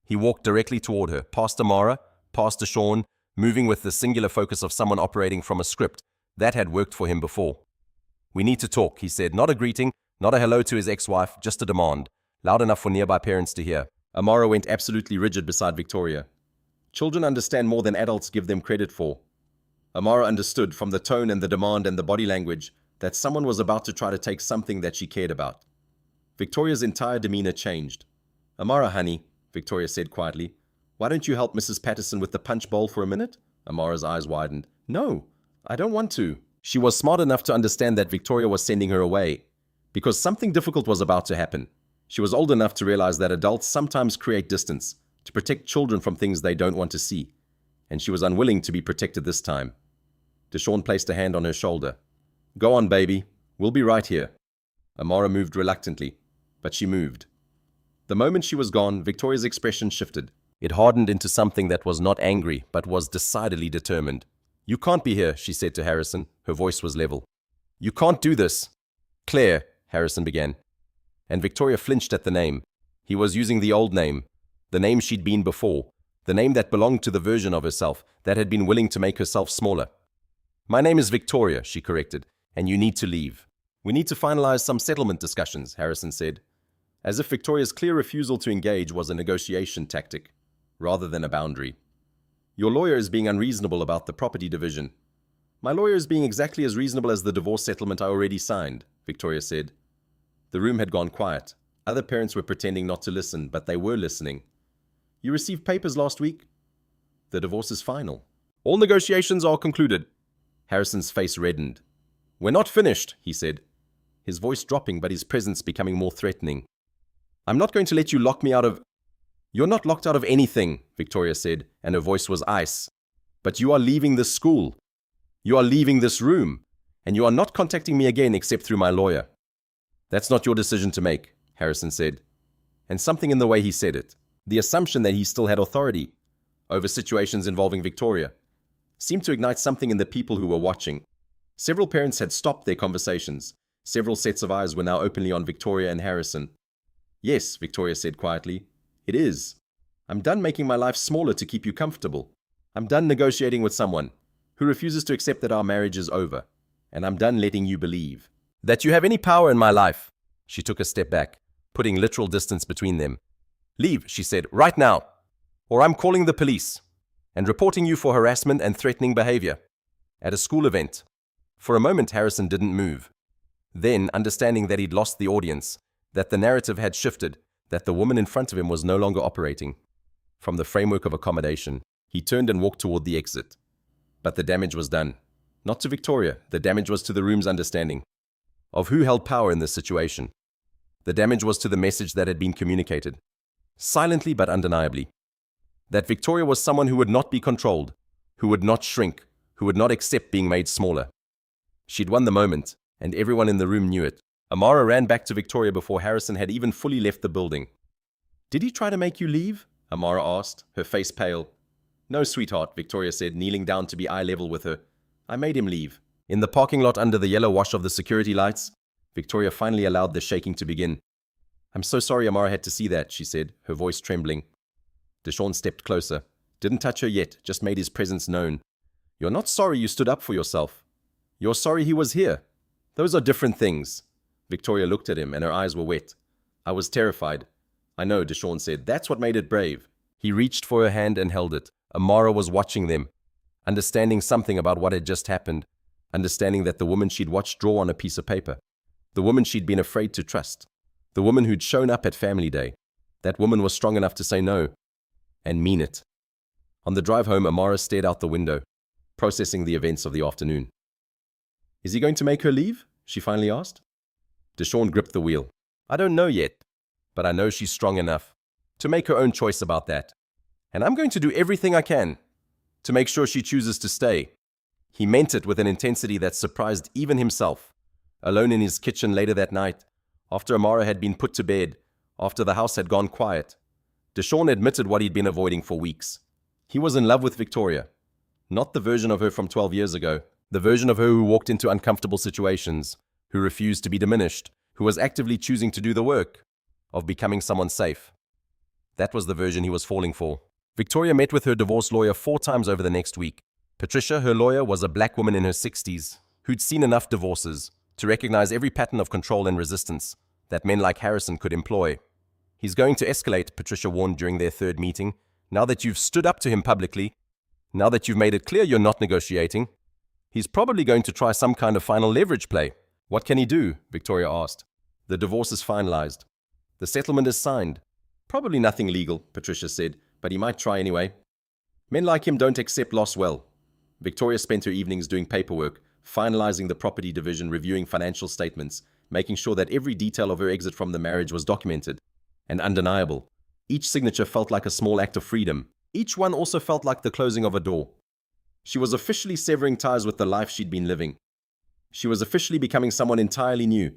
He walked directly toward her, past Amara, past Deshawn, moving with the singular focus of someone operating from a script that had worked for him before. "We need to talk," he said, not a greeting, not a hello to his ex-wife, just a demand, loud enough for nearby parents to hear. Amara went absolutely rigid beside Victoria. Children understand more than adults give them credit for. Amara understood from the tone and the demand and the body language that someone was about to try to take something that she cared about. Victoria's entire demeanor changed. "Amara, honey," Victoria said quietly, "why don't you help Mrs. Patterson with the punch bowl for a minute?" Amara's eyes widened. "No, I don't want to." She was smart enough to understand that Victoria was sending her away, because something difficult was about to happen. She was old enough to realize that adults sometimes create distance to protect children from things they don't want to see, and she was unwilling to be protected this time. Deshawn placed a hand on her shoulder. "Go on, baby. We'll be right here." Amara moved reluctantly, but she moved. The moment she was gone, Victoria's expression shifted. It hardened into something that was not angry, but was decidedly determined. "You can't be here," she said to Harrison. Her voice was level. "You can't do this." "Claire," Harrison began. And Victoria flinched at the name. He was using the old name, the name she'd been before, the name that belonged to the version of herself that had been willing to make herself smaller. "My name is Victoria," she corrected, "and you need to leave." "We need to finalize some settlement discussions," Harrison said, as if Victoria's clear refusal to engage was a negotiation tactic, rather than a boundary. "Your lawyer is being unreasonable about the property division." "My lawyer is being exactly as reasonable as the divorce settlement I already signed," Victoria said. The room had gone quiet. Other parents were pretending not to listen, but they were listening. "You received papers last week?" "The divorce is final." "All negotiations are concluded." Harrison's face reddened. "We're not finished," he said, his voice dropping but his presence becoming more threatening. "I'm not going to let you lock me out of—" "You're not locked out of anything," Victoria said, and her voice was ice. "But you are leaving this school. You are leaving this room, and you are not contacting me again except through my lawyer." "That's not your decision to make," Harrison said. And something in the way he said it, the assumption that he still had authority over situations involving Victoria, seemed to ignite something in the people who were watching. Several parents had stopped their conversations. Several sets of eyes were now openly on Victoria and Harrison. "Yes," Victoria said quietly, "it is. I'm done making my life smaller to keep you comfortable. I'm done negotiating with someone who refuses to accept that our marriage is over. And I'm done letting you believe that you have any power in my life." She took a step back, putting literal distance between them. "Leave," she said, "right now, or I'm calling the police and reporting you for harassment and threatening behavior at a school event." For a moment, Harrison didn't move. Then, understanding that he'd lost the audience, that the narrative had shifted, that the woman in front of him was no longer operating from the framework of accommodation, he turned and walked toward the exit. But the damage was done. Not to Victoria, the damage was to the room's understanding of who held power in this situation. The damage was to the message that had been communicated, silently but undeniably, that Victoria was someone who would not be controlled, who would not shrink, who would not accept being made smaller. She'd won the moment, and everyone in the room knew it. Amara ran back to Victoria before Harrison had even fully left the building. "Did he try to make you leave?" Amara asked, her face pale. "No, sweetheart," Victoria said, kneeling down to be eye level with her. "I made him leave." In the parking lot under the yellow wash of the security lights, Victoria finally allowed the shaking to begin. "I'm so sorry Amara had to see that," she said, her voice trembling. Deshawn stepped closer. Didn't touch her yet, just made his presence known. "You're not sorry you stood up for yourself. You're sorry he was here. Those are different things." Victoria looked at him and her eyes were wet. "I was terrified." "I know," Deshawn said. "That's what made it brave." He reached for her hand and held it. Amara was watching them, understanding something about what had just happened, understanding that the woman she'd watched draw on a piece of paper, the woman she'd been afraid to trust, the woman who'd shown up at family day, that woman was strong enough to say no, and mean it. On the drive home, Amara stared out the window, processing the events of the afternoon. "Is he going to make her leave?" she finally asked. Deshawn gripped the wheel. "I don't know yet, but I know she's strong enough to make her own choice about that. And I'm going to do everything I can to make sure she chooses to stay." He meant it with an intensity that surprised even himself. Alone in his kitchen later that night, after Amara had been put to bed, after the house had gone quiet, Deshawn admitted what he'd been avoiding for weeks. He was in love with Victoria. Not the version of her from 12 years ago, the version of her who walked into uncomfortable situations, who refused to be diminished, who was actively choosing to do the work of becoming someone safe. That was the version he was falling for. Victoria met with her divorce lawyer 4 times over the next week. Patricia, her lawyer, was a black woman in her 60s who'd seen enough divorces to recognize every pattern of control and resistance that men like Harrison could employ. He's going to escalate, Patricia warned during their 3rd meeting. Now that you've stood up to him publicly, now that you've made it clear you're not negotiating, he's probably going to try some kind of final leverage play. What can he do? Victoria asked. The divorce is finalized. The settlement is signed. Probably nothing legal, Patricia said, but he might try anyway. Men like him don't accept loss well. Victoria spent her evenings doing paperwork, finalizing the property division, reviewing financial statements, making sure that every detail of her exit from the marriage was documented and undeniable. Each signature felt like a small act of freedom. Each one also felt like the closing of a door. She was officially severing ties with the life she'd been living. She was officially becoming someone entirely new.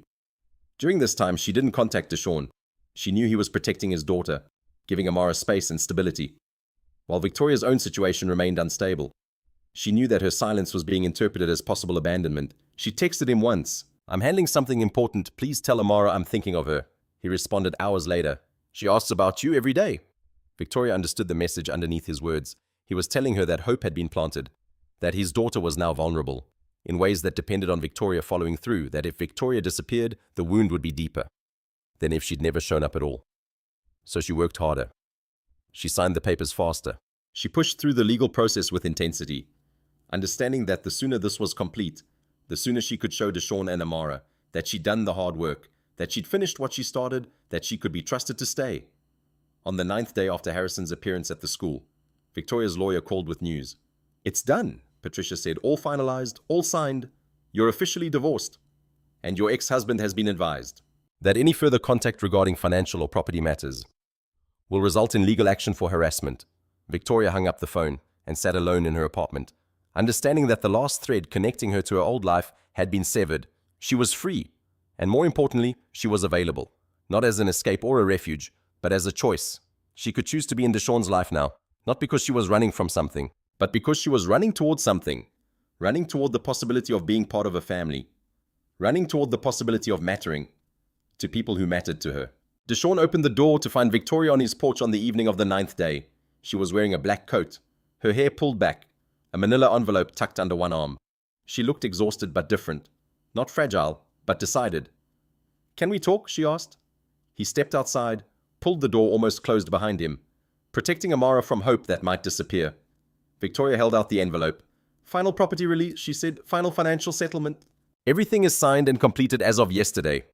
During this time, she didn't contact Deshawn. She knew he was protecting his daughter, giving Amara space and stability, while Victoria's own situation remained unstable. She knew that her silence was being interpreted as possible abandonment. She texted him once, "I'm handling something important. Please tell Amara I'm thinking of her." He responded hours later, "She asks about you every day." Victoria understood the message underneath his words. He was telling her that hope had been planted, that his daughter was now vulnerable, in ways that depended on Victoria following through, that if Victoria disappeared, the wound would be deeper than if she'd never shown up at all. So she worked harder. She signed the papers faster. She pushed through the legal process with intensity, understanding that the sooner this was complete, the sooner she could show Deshawn and Amara that she'd done the hard work, that she'd finished what she started, that she could be trusted to stay. On the 9th day after Harrison's appearance at the school, Victoria's lawyer called with news. "It's done," Patricia said. "All finalized, all signed. You're officially divorced. And your ex-husband has been advised that any further contact regarding financial or property matters will result in legal action for harassment." Victoria hung up the phone and sat alone in her apartment, understanding that the last thread connecting her to her old life had been severed. She was free, and more importantly, she was available, not as an escape or a refuge, but as a choice. She could choose to be in Deshawn's life now, not because she was running from something, but because she was running towards something, running toward the possibility of being part of a family, running toward the possibility of mattering to people who mattered to her. Deshawn opened the door to find Victoria on his porch on the evening of the 9th day. She was wearing a black coat, her hair pulled back, a manila envelope tucked under one arm. She looked exhausted but different, not fragile, but decided. "Can we talk?" she asked. He stepped outside, pulled the door almost closed behind him, protecting Amara from hope that might disappear. Victoria held out the envelope. "Final property release," she said. "Final financial settlement." "Everything is signed and completed as of yesterday."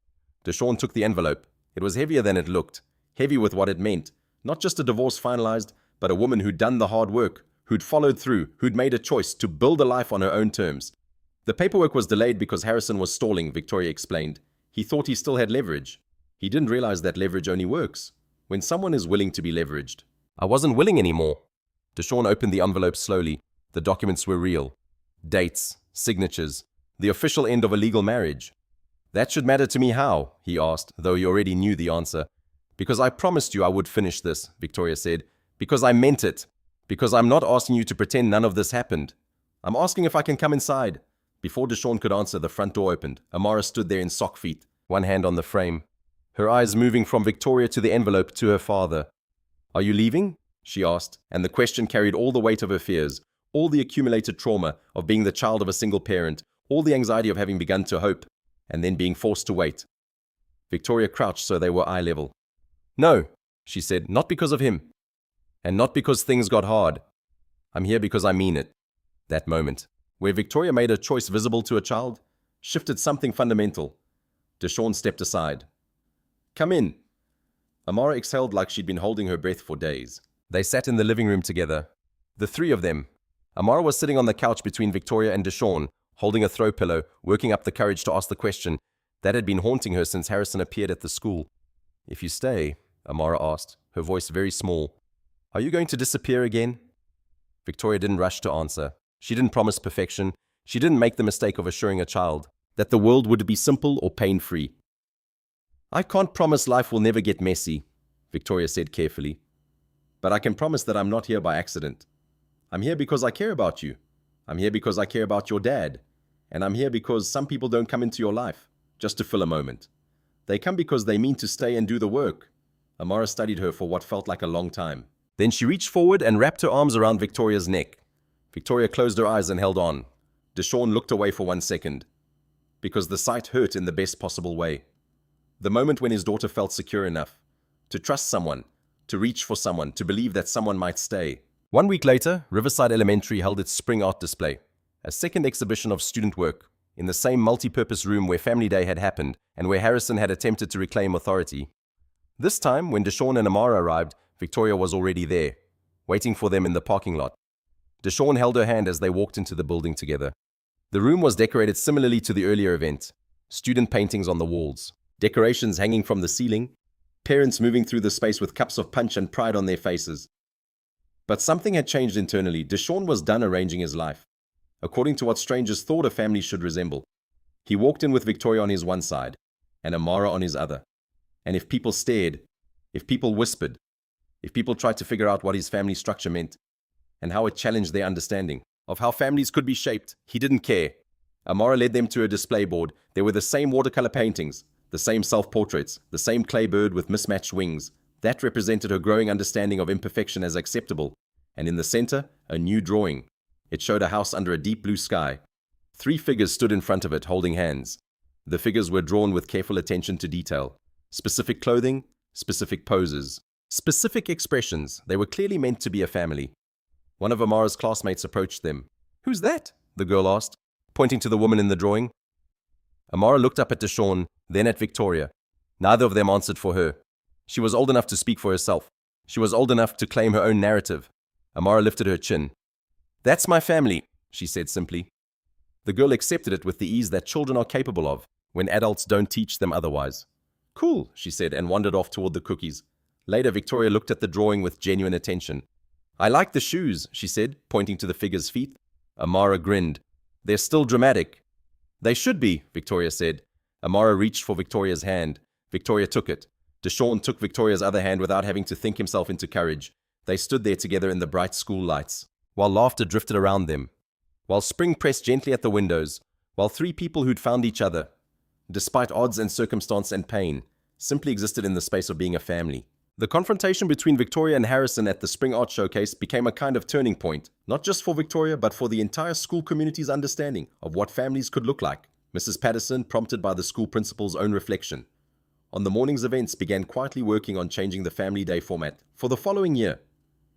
Deshawn took the envelope. It was heavier than it looked, heavy with what it meant. Not just a divorce finalized, but a woman who'd done the hard work, who'd followed through, who'd made a choice to build a life on her own terms. The paperwork was delayed because Harrison was stalling, Victoria explained. He thought he still had leverage. He didn't realize that leverage only works when someone is willing to be leveraged. "I wasn't willing anymore." Deshawn opened the envelope slowly. The documents were real. Dates, signatures, the official end of a legal marriage. "That should matter to me how?" he asked, though he already knew the answer. "Because I promised you I would finish this," Victoria said. "Because I meant it. Because I'm not asking you to pretend none of this happened. I'm asking if I can come inside." Before Deshawn could answer, the front door opened. Amara stood there in sock feet, one hand on the frame, her eyes moving from Victoria to the envelope to her father. "Are you leaving?" she asked, and the question carried all the weight of her fears, all the accumulated trauma of being the child of a single parent, all the anxiety of having begun to hope, and then being forced to wait. Victoria crouched so they were eye level. "No," she said, "not because of him. And not because things got hard. I'm here because I mean it." That moment, where Victoria made her choice visible to a child, shifted something fundamental. Deshawn stepped aside. "Come in." Amara exhaled like she'd been holding her breath for days. They sat in the living room together, the 3 of them. Amara was sitting on the couch between Victoria and Deshawn, holding a throw pillow, working up the courage to ask the question that had been haunting her since Harrison appeared at the school. "If you stay," Amara asked, her voice very small, "are you going to disappear again?" Victoria didn't rush to answer. She didn't promise perfection. She didn't make the mistake of assuring a child that the world would be simple or pain-free. "I can't promise life will never get messy," Victoria said carefully. "But I can promise that I'm not here by accident. I'm here because I care about you. I'm here because I care about your dad. And I'm here because some people don't come into your life just to fill a moment. They come because they mean to stay and do the work." Amara studied her for what felt like a long time. Then she reached forward and wrapped her arms around Victoria's neck. Victoria closed her eyes and held on. Deshawn looked away for 1 second, because the sight hurt in the best possible way. The moment when his daughter felt secure enough to trust someone, to reach for someone, to believe that someone might stay. 1 week later, Riverside Elementary held its spring art display, a second exhibition of student work, in the same multi-purpose room where Family Day had happened and where Harrison had attempted to reclaim authority. This time, when Deshawn and Amara arrived, Victoria was already there, waiting for them in the parking lot. Deshawn held her hand as they walked into the building together. The room was decorated similarly to the earlier event. Student paintings on the walls, decorations hanging from the ceiling, parents moving through the space with cups of punch and pride on their faces. But something had changed internally. Deshawn was done arranging his life, according to what strangers thought a family should resemble. He walked in with Victoria on his one side, and Amara on his other. And if people stared, if people whispered, if people tried to figure out what his family structure meant, and how it challenged their understanding of how families could be shaped, he didn't care. Amara led them to a display board. There were the same watercolor paintings, the same self-portraits, the same clay bird with mismatched wings. That represented her growing understanding of imperfection as acceptable. And in the center, a new drawing. It showed a house under a deep blue sky. 3 figures stood in front of it, holding hands. The figures were drawn with careful attention to detail. Specific clothing, specific poses, specific expressions. They were clearly meant to be a family. One of Amara's classmates approached them. "Who's that?" the girl asked, pointing to the woman in the drawing. Amara looked up at Deshawn, then at Victoria. Neither of them answered for her. She was old enough to speak for herself. She was old enough to claim her own narrative. Amara lifted her chin. "That's my family," she said simply. The girl accepted it with the ease that children are capable of when adults don't teach them otherwise. "Cool," she said, and wandered off toward the cookies. Later, Victoria looked at the drawing with genuine attention. "I like the shoes," she said, pointing to the figure's feet. Amara grinned. "They're still dramatic." "They should be," Victoria said. Amara reached for Victoria's hand. Victoria took it. Deshawn took Victoria's other hand without having to think himself into courage. They stood there together in the bright school lights, while laughter drifted around them, while spring pressed gently at the windows, while 3 people who'd found each other, despite odds and circumstance and pain, simply existed in the space of being a family. The confrontation between Victoria and Harrison at the Spring Art Showcase became a kind of turning point, not just for Victoria, but for the entire school community's understanding of what families could look like. Mrs. Patterson, prompted by the school principal's own reflection on the morning's events, began quietly working on changing the Family Day format for the following year.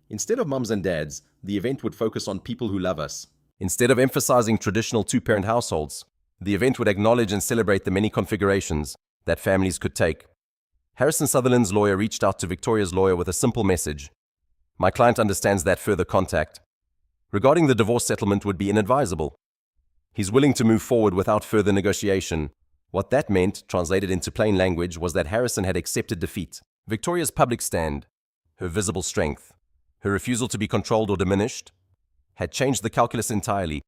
Instead of mums and dads, the event would focus on people who love us. Instead of emphasizing traditional 2-parent households, the event would acknowledge and celebrate the many configurations that families could take. Harrison Sutherland's lawyer reached out to Victoria's lawyer with a simple message. "My client understands that further contact regarding the divorce settlement would be inadvisable. He's willing to move forward without further negotiation." What that meant, translated into plain language, was that Harrison had accepted defeat. Victoria's public stand, her visible strength, her refusal to be controlled or diminished, had changed the calculus entirely.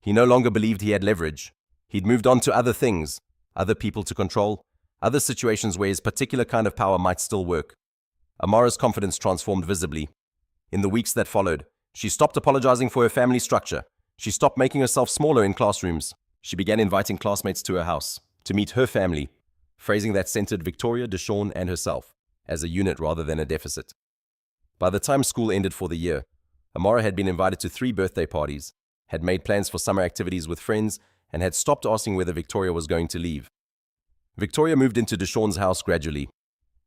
He no longer believed he had leverage. He'd moved on to other things, other people to control, other situations where his particular kind of power might still work. Amara's confidence transformed visibly. In the weeks that followed, she stopped apologizing for her family structure. She stopped making herself smaller in classrooms. She began inviting classmates to her house to meet her family, phrasing that centered Victoria, Deshawn, and herself as a unit rather than a deficit. By the time school ended for the year, Amara had been invited to 3 birthday parties, had made plans for summer activities with friends, and had stopped asking whether Victoria was going to leave. Victoria moved into Deshawn's house gradually,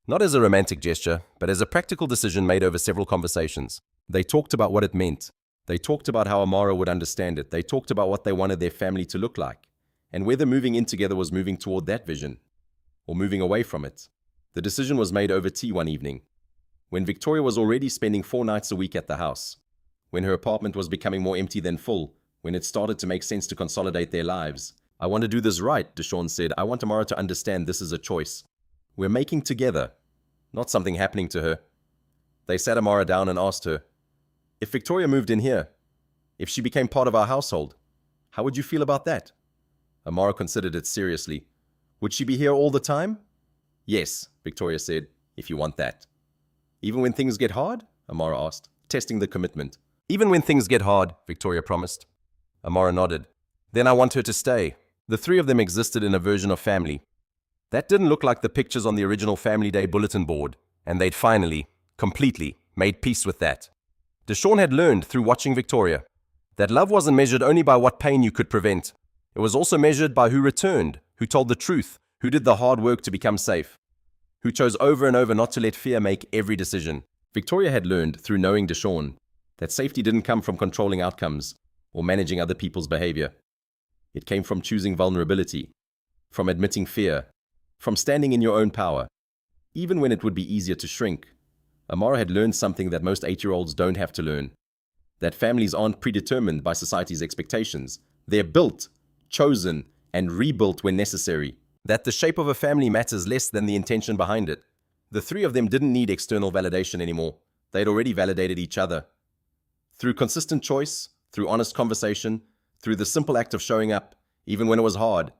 not as a romantic gesture, but as a practical decision made over several conversations. They talked about what it meant. They talked about how Amara would understand it. They talked about what they wanted their family to look like, and whether moving in together was moving toward that vision, or moving away from it. The decision was made over tea one evening, when Victoria was already spending 4 nights a week at the house, when her apartment was becoming more empty than full, when it started to make sense to consolidate their lives. "I want to do this right," Deshawn said. "I want Amara to understand this is a choice we're making together, not something happening to her." They sat Amara down and asked her, "If Victoria moved in here, if she became part of our household, How would you feel about that? Amara considered it seriously. Would she be here all the time? Yes, Victoria said, if you want that. Even when things get hard? Amara asked, testing the commitment. Even when things get hard, Victoria promised. Amara nodded. Then I want her to stay. The three of them existed in a version of family. That didn't look like the pictures on the original Family Day bulletin board, and they'd finally, completely, made peace with that. Deshawn had learned through watching Victoria that love wasn't measured only by what pain you could prevent. It was also measured by who returned, who told the truth, who did the hard work to become safe, who chose over and over not to let fear make every decision. Victoria had learned through knowing Deshawn that safety didn't come from controlling outcomes or managing other people's behavior. It came from choosing vulnerability, from admitting fear, from standing in your own power, even when it would be easier to shrink. Amara had learned something that most 8-year-olds don't have to learn. That families aren't predetermined by society's expectations. They're built, chosen, and rebuilt when necessary. That the shape of a family matters less than the intention behind it. The three of them didn't need external validation anymore. They'd already validated each other. Through consistent choice, through honest conversation, through the simple act of showing up, even when it was hard.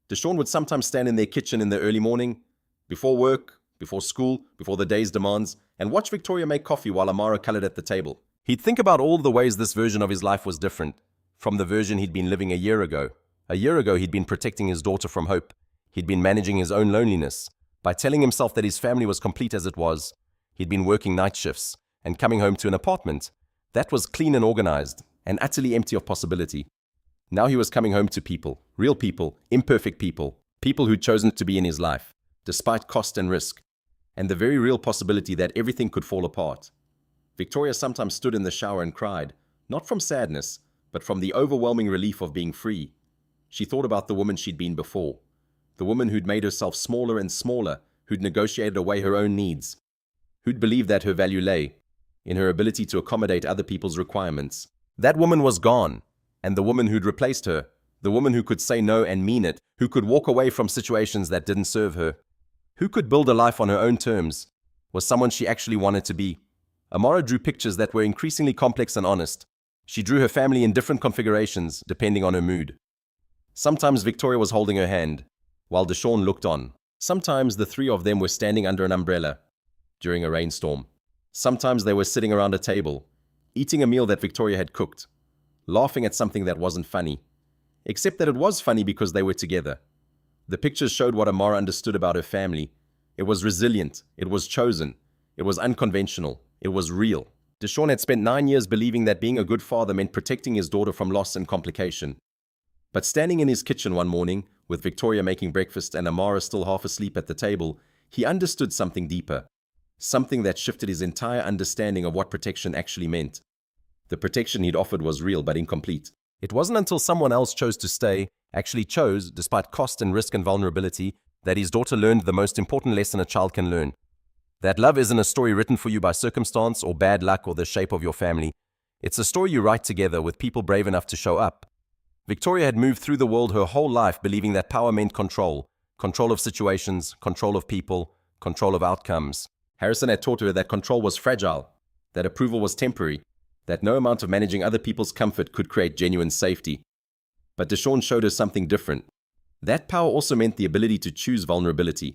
Deshawn would sometimes stand in their kitchen in the early morning, before work, before school, before the day's demands, and watch Victoria make coffee while Amara colored at the table. He'd think about all the ways this version of his life was different from the version he'd been living a year ago. A year ago, he'd been protecting his daughter from hope. He'd been managing his own loneliness. By telling himself that his family was complete as it was, he'd been working night shifts and coming home to an apartment that was clean and organized and utterly empty of possibility. Now he was coming home to people, real people, imperfect people, people who'd chosen to be in his life, despite cost and risk, and the very real possibility that everything could fall apart. Victoria sometimes stood in the shower and cried, not from sadness, but from the overwhelming relief of being free. She thought about the woman she'd been before, the woman who'd made herself smaller and smaller, who'd negotiated away her own needs, who'd believed that her value lay in her ability to accommodate other people's requirements. That woman was gone, and the woman who'd replaced her, the woman who could say no and mean it, who could walk away from situations that didn't serve her, who could build a life on her own terms, was someone she actually wanted to be. Amara drew pictures that were increasingly complex and honest. She drew her family in different configurations, depending on her mood. Sometimes Victoria was holding her hand, while Deshawn looked on. Sometimes the three of them were standing under an umbrella during a rainstorm. Sometimes they were sitting around a table, eating a meal that Victoria had cooked, laughing at something that wasn't funny, except that it was funny because they were together. The pictures showed what Amara understood about her family. It was resilient, it was chosen, it was unconventional, it was real. Deshawn had spent 9 years believing that being a good father meant protecting his daughter from loss and complication. But standing in his kitchen one morning, with Victoria making breakfast and Amara still half asleep at the table, he understood something deeper, something that shifted his entire understanding of what protection actually meant. The protection he'd offered was real but incomplete. It wasn't until someone else chose to stay, actually chose, despite cost and risk and vulnerability, that his daughter learned the most important lesson a child can learn. That love isn't a story written for you by circumstance or bad luck or the shape of your family. It's a story you write together with people brave enough to show up. Victoria had moved through the world her whole life believing that power meant control. Control of situations, control of people, control of outcomes. Harrison had taught her that control was fragile, that approval was temporary, that no amount of managing other people's comfort could create genuine safety. But Deshawn showed her something different. That power also meant the ability to choose vulnerability,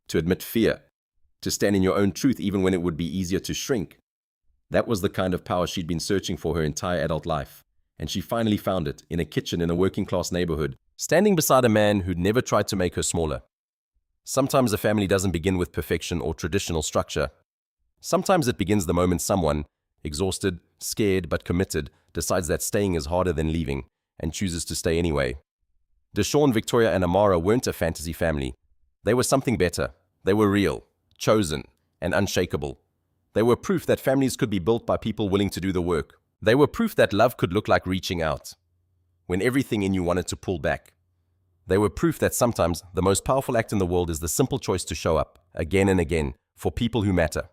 to admit fear, to stand in your own truth even when it would be easier to shrink. That was the kind of power she'd been searching for her entire adult life, and she finally found it in a kitchen in a working-class neighborhood, standing beside a man who'd never tried to make her smaller. Sometimes a family doesn't begin with perfection or traditional structure. Sometimes it begins the moment someone, exhausted, scared, but committed, decides that staying is harder than leaving, and chooses to stay anyway. Deshawn, Victoria, and Amara weren't a fantasy family. They were something better. They were real, chosen, and unshakable. They were proof that families could be built by people willing to do the work. They were proof that love could look like reaching out, when everything in you wanted to pull back. They were proof that sometimes the most powerful act in the world is the simple choice to show up, again and again, for people who matter.